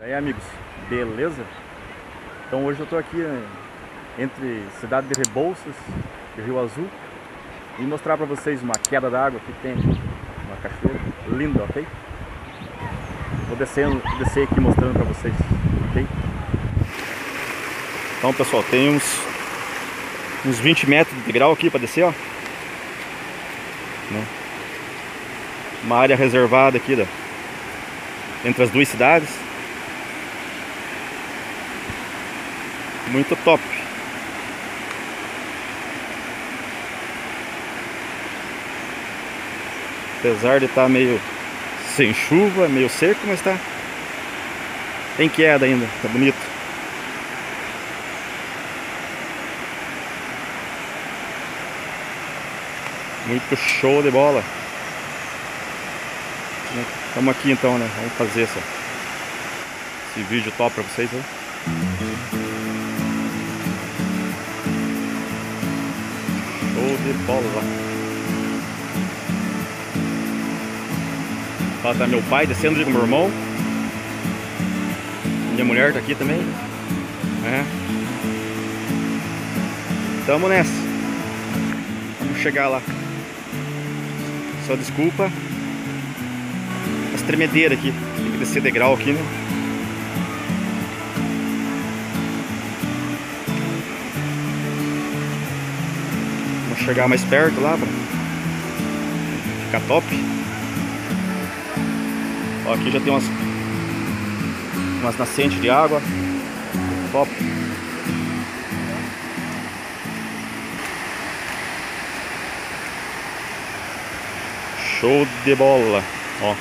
E aí, amigos, beleza? Então hoje eu tô aqui entre cidade de Rebouças e Rio Azul e mostrar para vocês uma queda d'água que tem uma cachoeira linda, ok? Vou descer aqui mostrando para vocês, ok? Então, pessoal, tem uns 20 metros de degrau aqui para descer, ó. Uma área reservada aqui entre as duas cidades. Muito top. Apesar de estar meio sem chuva, meio seco, mas tem queda ainda, tá bonito. Muito show de bola. Estamos aqui então, né? Vamos fazer esse vídeo top pra vocês aí. Show de bola lá. Lá tá meu pai descendo com meu irmão. Minha mulher tá aqui também. Tamo nessa. Vamos chegar lá. Só desculpa as tremedeiras aqui. Tem que descer degrau aqui, né? Vamos chegar mais perto lá pra ficar top. Ó, aqui já tem umas nascentes de água. Top. Show de bola. Ó.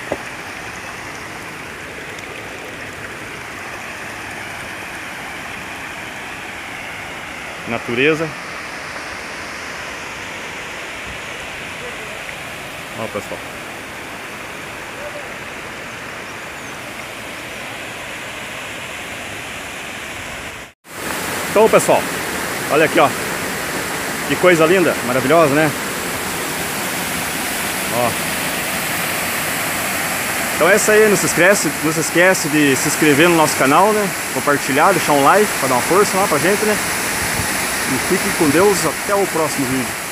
Natureza. Ó, pessoal. Então, pessoal, olha aqui, ó. Que coisa linda, maravilhosa, né? Ó. Então é isso aí, não se esquece de se inscrever no nosso canal, né? Compartilhar, deixar um like para dar uma força lá pra gente, né? E fiquem com Deus, até o próximo vídeo.